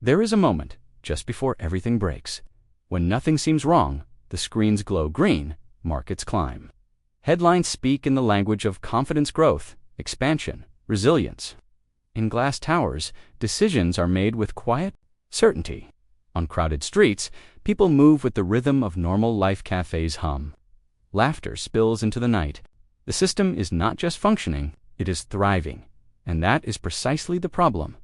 There is a moment, just before everything breaks. When nothing seems wrong, the screens glow green, markets climb. Headlines speak in the language of confidence growth, expansion, resilience. In glass towers, decisions are made with quiet certainty. On crowded streets, people move with the rhythm of normal life. Cafes hum. Laughter spills into the night. The system is not just functioning, it is thriving. And that is precisely the problem.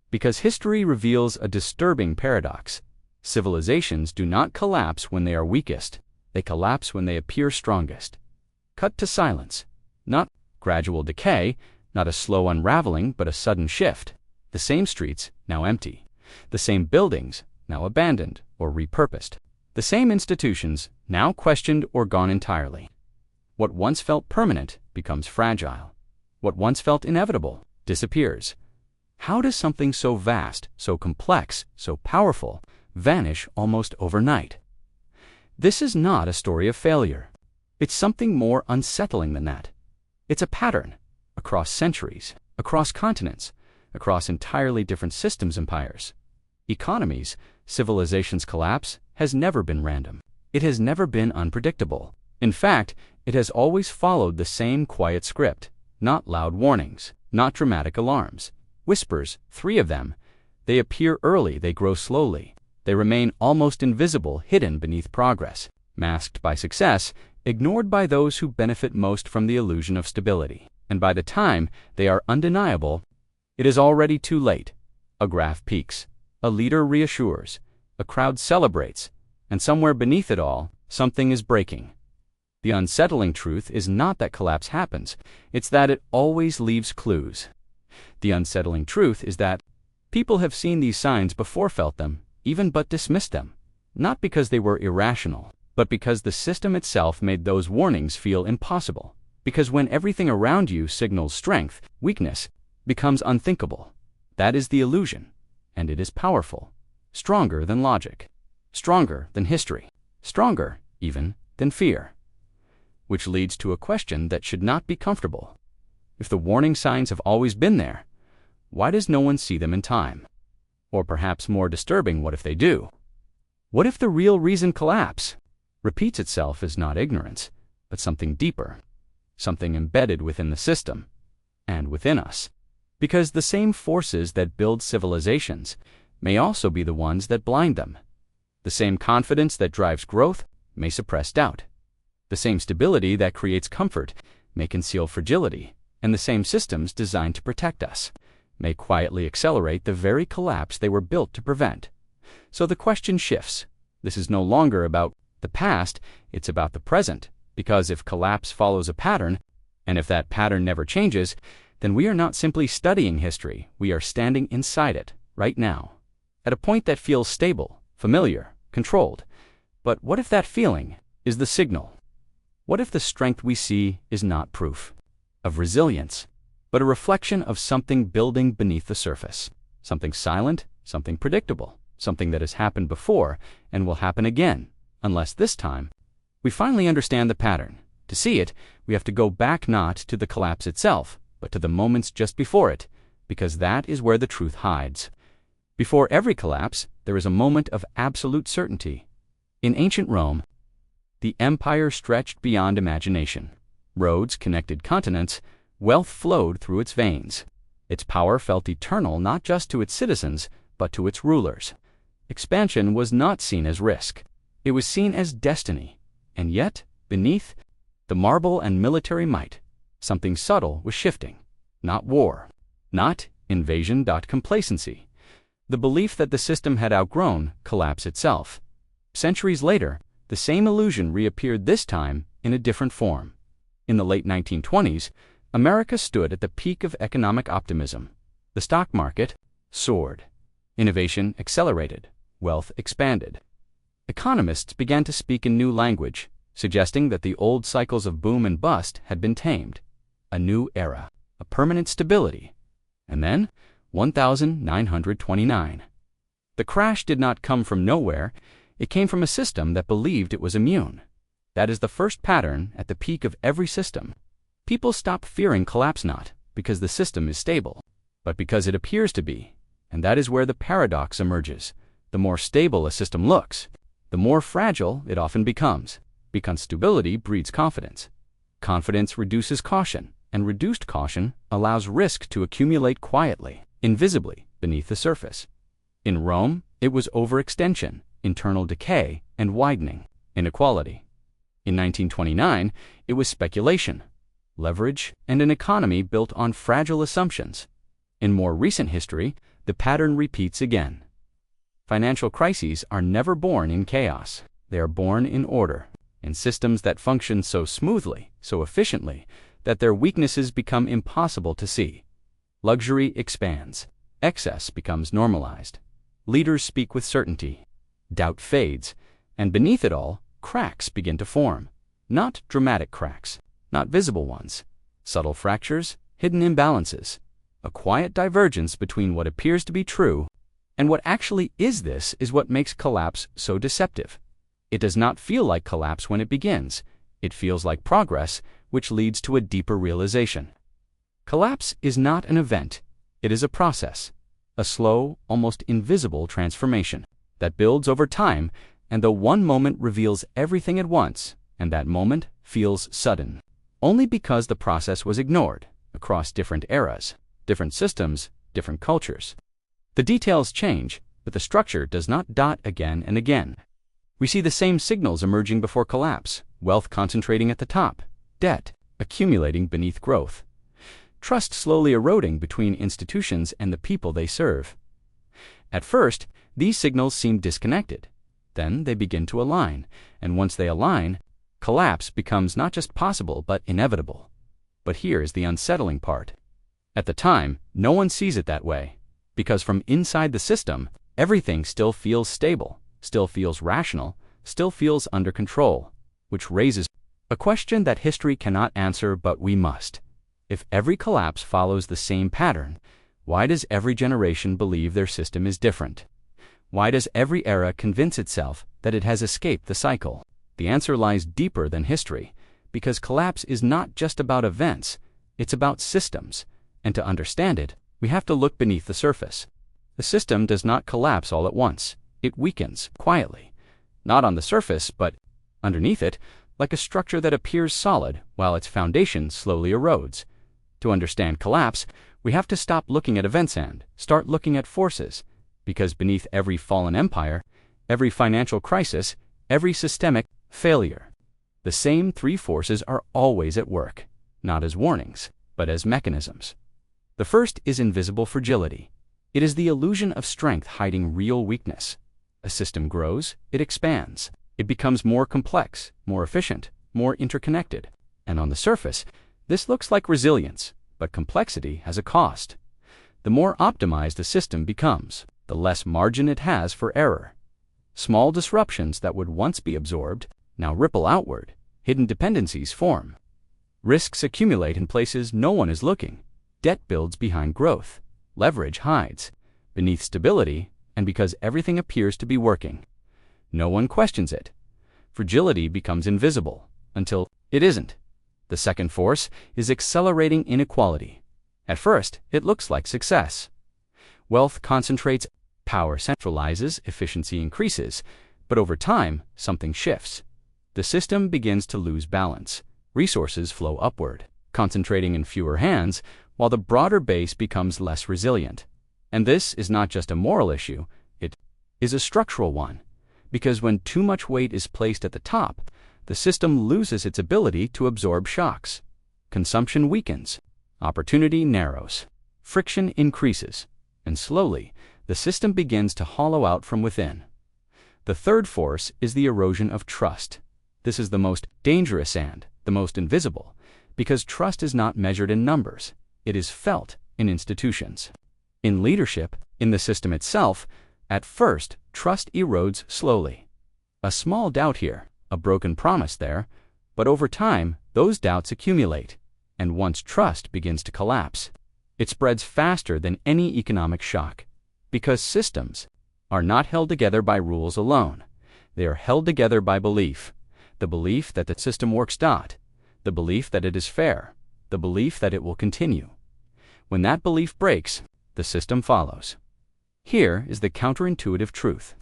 Because history reveals a disturbing paradox. Civilizations do not collapse when they are weakest. They collapse when they appear strongest. Cut to silence. Not gradual decay, not a slow unraveling, but a sudden shift. The same streets, now empty. The same buildings, now abandoned or repurposed. The same institutions, now questioned or gone entirely. What once felt permanent becomes fragile. What once felt inevitable disappears. How does something so vast, so complex, so powerful, vanish almost overnight? This is not a story of failure. It's something more unsettling than that. It's a pattern, across centuries, across continents, across entirely different systems, empires. Economies, civilizations' collapse has never been random. It has never been unpredictable. In fact, it has always followed the same quiet script, not loud warnings, not dramatic alarms. Whispers, 3 of them. They appear early, they grow slowly. They remain almost invisible, hidden beneath progress, masked by success, ignored by those who benefit most from the illusion of stability. And by the time they are undeniable, it is already too late. A graph peaks. A leader reassures. A crowd celebrates. And somewhere beneath it all, something is breaking. The unsettling truth is not that collapse happens, it's that it always leaves clues. The unsettling truth is that people have seen these signs before, felt them, even but dismissed them, not because they were irrational, but because the system itself made those warnings feel impossible. Because when everything around you signals strength, weakness becomes unthinkable. That is the illusion, and it is powerful, stronger than logic, stronger than history, stronger even than fear. Which leads to a question that should not be comfortable. If the warning signs have always been there, why does no one see them in time? Or perhaps more disturbing, what if they do? What if the real reason collapse repeats itself as not ignorance, but something deeper, something embedded within the system and within us? Because the same forces that build civilizations may also be the ones that blind them. The same confidence that drives growth may suppress doubt. The same stability that creates comfort may conceal fragility, and the same systems designed to protect us may quietly accelerate the very collapse they were built to prevent. So the question shifts. This is no longer about the past, it's about the present, because if collapse follows a pattern, and if that pattern never changes, then we are not simply studying history, we are standing inside it, right now, at a point that feels stable, familiar, controlled. But what if that feeling is the signal? What if the strength we see is not proof of resilience, but a reflection of something building beneath the surface? Something silent, something predictable, something that has happened before and will happen again, unless this time we finally understand the pattern. To see it, we have to go back not to the collapse itself, but to the moments just before it, because that is where the truth hides. Before every collapse, there is a moment of absolute certainty. In ancient Rome, the empire stretched beyond imagination. Roads connected continents, wealth flowed through its veins. Its power felt eternal not just to its citizens, but to its rulers. Expansion was not seen as risk. It was seen as destiny. And yet, beneath the marble and military might, something subtle was shifting. Not war. Not invasion. Complacency. The belief that the system had outgrown collapse itself. Centuries later, the same illusion reappeared, this time in a different form. In the late 1920s, America stood at the peak of economic optimism. The stock market soared. Innovation accelerated. Wealth expanded. Economists began to speak a new language, suggesting that the old cycles of boom and bust had been tamed. A new era, a permanent stability. And then, 1929. The crash did not come from nowhere. It came from a system that believed it was immune. That is the first pattern at the peak of every system. People stop fearing collapse not because the system is stable, but because it appears to be. And that is where the paradox emerges. The more stable a system looks, the more fragile it often becomes, because stability breeds confidence. Confidence reduces caution, and reduced caution allows risk to accumulate quietly, invisibly, beneath the surface. In Rome, it was overextension, internal decay, and widening, inequality. In 1929, it was speculation, leverage, and an economy built on fragile assumptions. In more recent history, the pattern repeats again. Financial crises are never born in chaos. They are born in order, in systems that function so smoothly, so efficiently, that their weaknesses become impossible to see. Luxury expands. Excess becomes normalized. Leaders speak with certainty. Doubt fades, and beneath it all, cracks begin to form. Not dramatic cracks, not visible ones. Subtle fractures, hidden imbalances. A quiet divergence between what appears to be true and what actually is. This is what makes collapse so deceptive. It does not feel like collapse when it begins. It feels like progress, which leads to a deeper realization. Collapse is not an event. It is a process, a slow, almost invisible transformation that builds over time, and though one moment reveals everything at once, and that moment feels sudden, only because the process was ignored across different eras, different systems, different cultures. The details change, but the structure does not dot again and again. We see the same signals emerging before collapse: wealth concentrating at the top, debt accumulating beneath growth, trust slowly eroding between institutions and the people they serve. At first, these signals seem disconnected. Then they begin to align, and once they align, collapse becomes not just possible but inevitable. But here is the unsettling part. At the time, no one sees it that way, because from inside the system, everything still feels stable, still feels rational, still feels under control, which raises a question that history cannot answer, but we must. If every collapse follows the same pattern, why does every generation believe their system is different? Why does every era convince itself that it has escaped the cycle? The answer lies deeper than history, because collapse is not just about events, it's about systems, and to understand it, we have to look beneath the surface. The system does not collapse all at once. It weakens quietly, not on the surface, but underneath it, like a structure that appears solid while its foundation slowly erodes. To understand collapse, we have to stop looking at events and start looking at forces, because beneath every fallen empire, every financial crisis, every systemic failure, the same three forces are always at work, not as warnings, but as mechanisms. The first is invisible fragility. It is the illusion of strength hiding real weakness. A system grows, it expands. It becomes more complex, more efficient, more interconnected. And on the surface, this looks like resilience, but complexity has a cost. The more optimized a system becomes, the less margin it has for error. Small disruptions that would once be absorbed now ripple outward. Hidden dependencies form. Risks accumulate in places no one is looking. Debt builds behind growth. Leverage hides beneath stability, and because everything appears to be working, no one questions it. Fragility becomes invisible until it isn't. The second force is accelerating inequality. At first, it looks like success. Wealth concentrates, power centralizes, efficiency increases, but over time, something shifts. The system begins to lose balance. Resources flow upward, concentrating in fewer hands, while the broader base becomes less resilient. And this is not just a moral issue, it is a structural one, because when too much weight is placed at the top, the system loses its ability to absorb shocks. Consumption weakens, opportunity narrows, friction increases, and slowly, the system begins to hollow out from within. The third force is the erosion of trust. This is the most dangerous and the most invisible, because trust is not measured in numbers. It is felt in institutions. In leadership, in the system itself, at first, trust erodes slowly. A small doubt here, a broken promise there, but over time, those doubts accumulate, and once trust begins to collapse, it spreads faster than any economic shock, because systems are not held together by rules alone. They are held together by belief, the belief that the system works, the belief that it is fair, the belief that it will continue. When that belief breaks, the system follows. Here is the counterintuitive truth.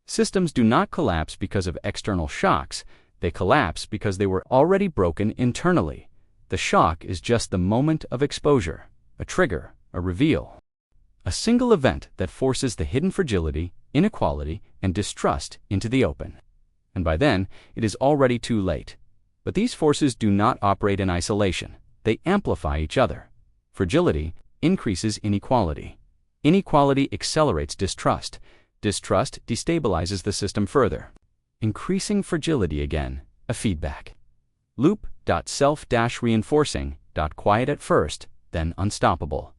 Systems do not collapse because of external shocks. They collapse because they were already broken internally. The shock is just the moment of exposure, a trigger, a reveal. A single event that forces the hidden fragility, inequality, and distrust into the open. And by then, it is already too late. But these forces do not operate in isolation. They amplify each other. Fragility increases inequality. Inequality accelerates distrust. Distrust destabilizes the system further. Increasing fragility again, a feedback loop. Self-reinforcing. Quiet at first, then unstoppable.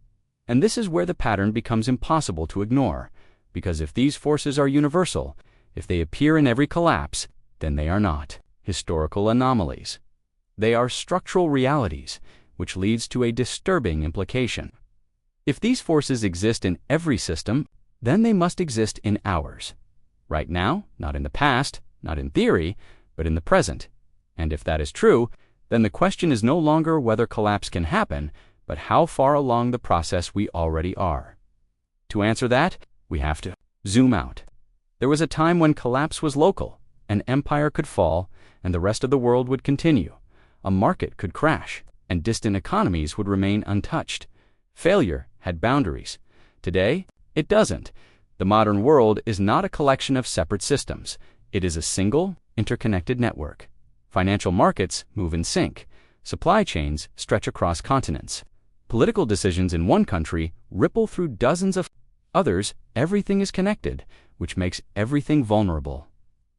And this is where the pattern becomes impossible to ignore, because if these forces are universal, if they appear in every collapse, then they are not historical anomalies. They are structural realities, which leads to a disturbing implication. If these forces exist in every system, then they must exist in ours. Right now, not in the past, not in theory, but in the present. And if that is true, then the question is no longer whether collapse can happen, but how far along the process we already are. To answer that, we have to zoom out. There was a time when collapse was local. An empire could fall, and the rest of the world would continue. A market could crash, and distant economies would remain untouched. Failure had boundaries. Today, it doesn't. The modern world is not a collection of separate systems. It is a single, interconnected network. Financial markets move in sync. Supply chains stretch across continents. Political decisions in one country ripple through dozens of others. Everything is connected, which makes everything vulnerable.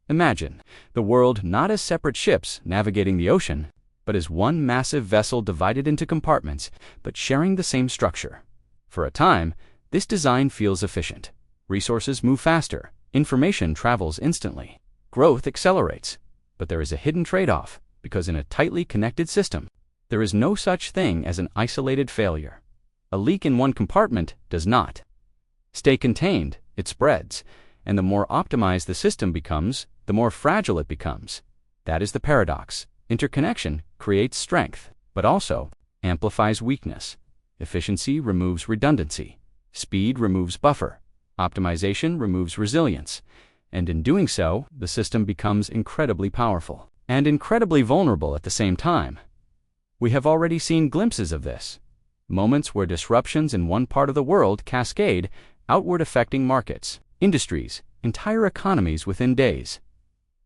Imagine the world not as separate ships navigating the ocean, but as one massive vessel divided into compartments, but sharing the same structure. For a time, this design feels efficient. Resources move faster. Information travels instantly. Growth accelerates. But there is a hidden trade-off, because in a tightly connected system, there is no such thing as an isolated failure. A leak in one compartment does not stay contained, it spreads, and the more optimized the system becomes, the more fragile it becomes. That is the paradox. Interconnection creates strength, but also amplifies weakness. Efficiency removes redundancy. Speed removes buffer. Optimization removes resilience. And in doing so, the system becomes incredibly powerful and incredibly vulnerable at the same time. We have already seen glimpses of this. Moments where disruptions in one part of the world cascade outward, affecting markets, industries, entire economies within days.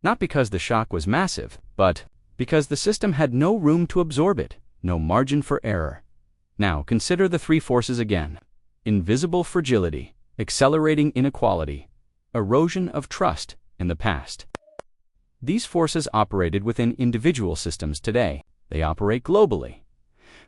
Not because the shock was massive, but because the system had no room to absorb it, no margin for error. Now consider the three forces again. Invisible fragility, accelerating inequality, erosion of trust in the past. These forces operated within individual systems today. They operate globally.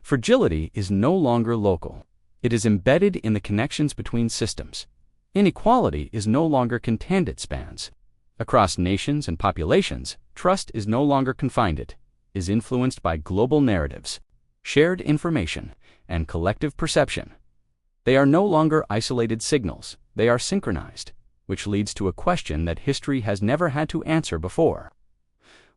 Fragility is no longer local. It is embedded in the connections between systems. Inequality is no longer contained at spans. Across nations and populations, trust is no longer confined. It is influenced by global narratives, shared information, and collective perception. They are no longer isolated signals. They are synchronized, which leads to a question that history has never had to answer before.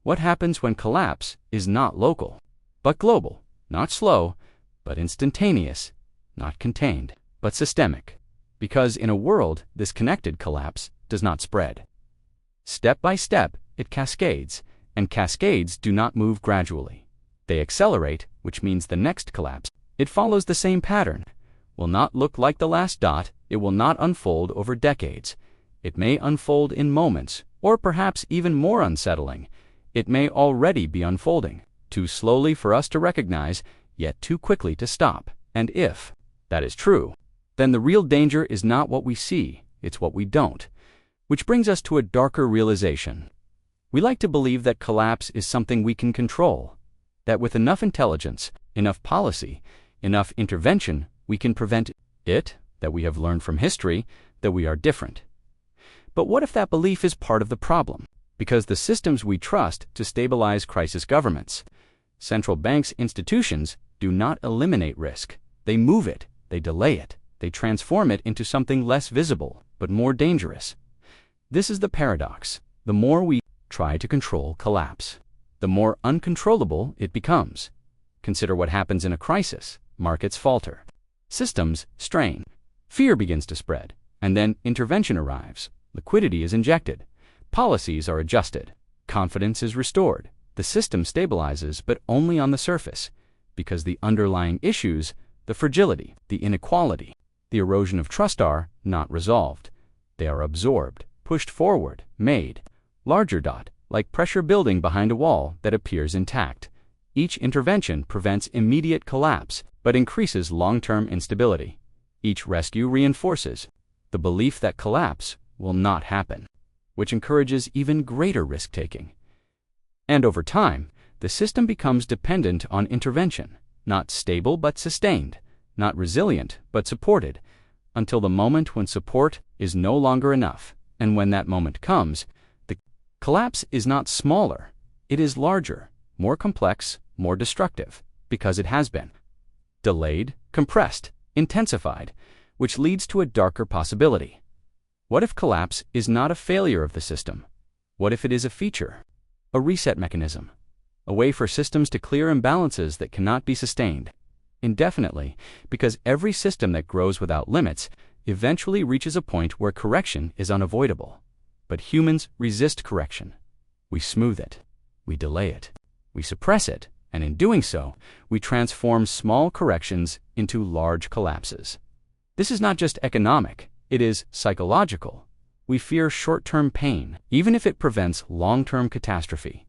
What happens when collapse is not local, but global, not slow, but instantaneous, not contained, but systemic? Because in a world, this connected collapse does not spread. Step by step, it cascades, and cascades do not move gradually. They accelerate, which means the next collapse, it follows the same pattern, will not look like the last dot. It will not unfold over decades. It may unfold in moments, or perhaps even more unsettling. It may already be unfolding, too slowly for us to recognize, yet too quickly to stop. And if that is true, then the real danger is not what we see, it's what we don't. Which brings us to a darker realization. We like to believe that collapse is something we can control, that with enough intelligence, enough policy, enough intervention, we can prevent it, that we have learned from history, that we are different. But what if that belief is part of the problem? Because the systems we trust to stabilize crisis governments, central banks, institutions, do not eliminate risk. They move it, they delay it, they transform it into something less visible, but more dangerous. This is the paradox. The more we try to control collapse, the more uncontrollable it becomes. Consider what happens in a crisis. Markets falter. Systems strain. Fear begins to spread. And then intervention arrives, liquidity is injected, policies are adjusted, confidence is restored, the system stabilizes, but only on the surface, because the underlying issues, the fragility, the inequality, the erosion of trust are not resolved. They are absorbed, pushed forward, made larger, like pressure building behind a wall that appears intact. Each intervention prevents immediate collapse, but increases long-term instability. Each rescue reinforces the belief that collapse will not happen, which encourages even greater risk-taking. And over time, the system becomes dependent on intervention, not stable but sustained, not resilient but supported, until the moment when support is no longer enough. And when that moment comes, the collapse is not smaller, it is larger, more complex, more destructive, because it has been delayed, compressed, intensified, which leads to a darker possibility. What if collapse is not a failure of the system? What if it is a feature, a reset mechanism, a way for systems to clear imbalances that cannot be sustained indefinitely, because every system that grows without limits eventually reaches a point where correction is unavoidable. But humans resist correction. We smooth it, we delay it, we suppress it, and in doing so, we transform small corrections into large collapses. This is not just economic, it is psychological. We fear short-term pain, even if it prevents long-term catastrophe.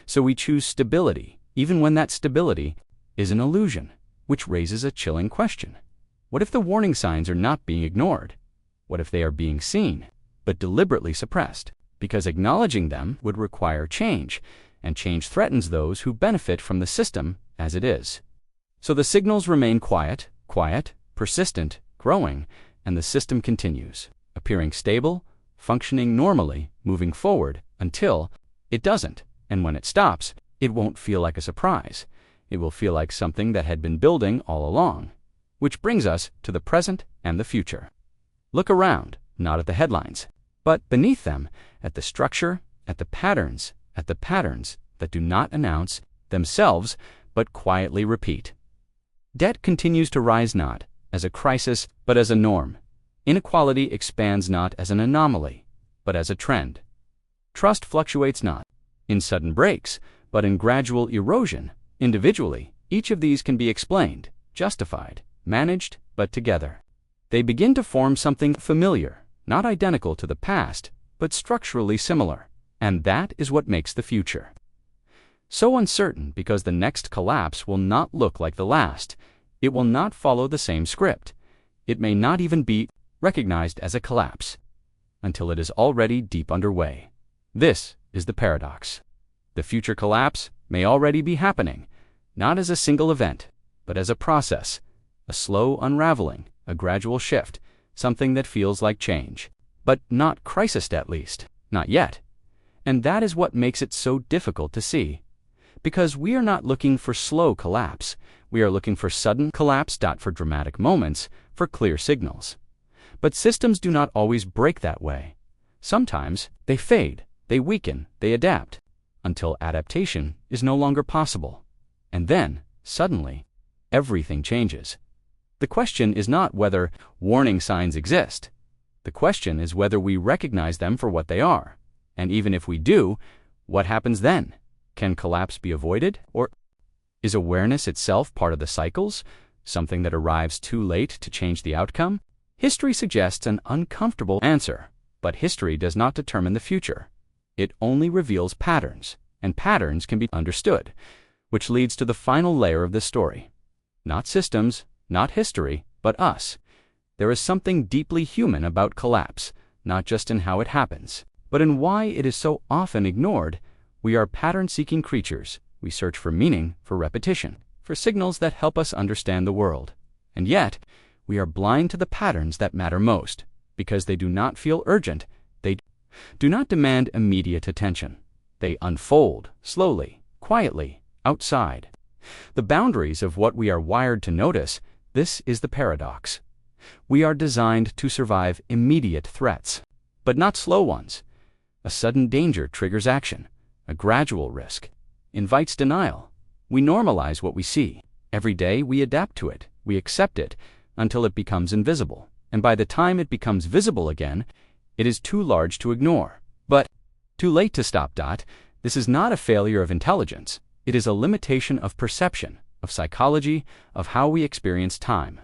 So we choose stability, even when that stability is an illusion, which raises a chilling question. What if the warning signs are not being ignored? What if they are being seen, but deliberately suppressed? Because acknowledging them would require change, and change threatens those who benefit from the system as it is. So the signals remain quiet, persistent, growing, and the system continues, appearing stable, functioning normally, moving forward, until it doesn't. And when it stops, it won't feel like a surprise. It will feel like something that had been building all along. Which brings us to the present and the future. Look around, not at the headlines, but beneath them, at the structure, at the patterns that do not announce themselves, but quietly repeat. Debt continues to rise not as a crisis, but as a norm. Inequality expands not as an anomaly, but as a trend. Trust fluctuates not in sudden breaks, but in gradual erosion. Individually, each of these can be explained, justified, managed, but together they begin to form something familiar, not identical to the past, but structurally similar. And that is what makes the future so uncertain, because the next collapse will not look like the last. It will not follow the same script. It may not even be recognized as a collapse until it is already deep underway. This is the paradox. The future collapse may already be happening, not as a single event, but as a process, a slow unraveling, a gradual shift, something that feels like change, but not crisis, at least, not yet. And that is what makes it so difficult to see. Because we are not looking for slow collapse, we are looking for sudden collapse, for dramatic moments, for clear signals. But systems do not always break that way. Sometimes they fade, they weaken, they adapt, until adaptation is no longer possible. And then, suddenly, everything changes. The question is not whether warning signs exist. The question is whether we recognize them for what they are. And even if we do, what happens then? Can collapse be avoided? Or is awareness itself part of the cycles, something that arrives too late to change the outcome? History suggests an uncomfortable answer, but history does not determine the future. It only reveals patterns, and patterns can be understood, which leads to the final layer of this story. Not systems, not history, but us. There is something deeply human about collapse, not just in how it happens, but in why it is so often ignored. We are pattern-seeking creatures. We search for meaning, for repetition, for signals that help us understand the world. And yet, we are blind to the patterns that matter most, because they do not feel urgent. They do not demand immediate attention. They unfold, slowly, quietly, outside the boundaries of what we are wired to notice. This is the paradox. We are designed to survive immediate threats, but not slow ones. A sudden danger triggers action. A gradual risk invites denial. We normalize what we see. Every day we adapt to it. We accept it until it becomes invisible. and by the time it becomes visible again, it is too large to ignore. But too late to stop. This is not a failure of intelligence. It is a limitation of perception, of psychology, of how we experience time.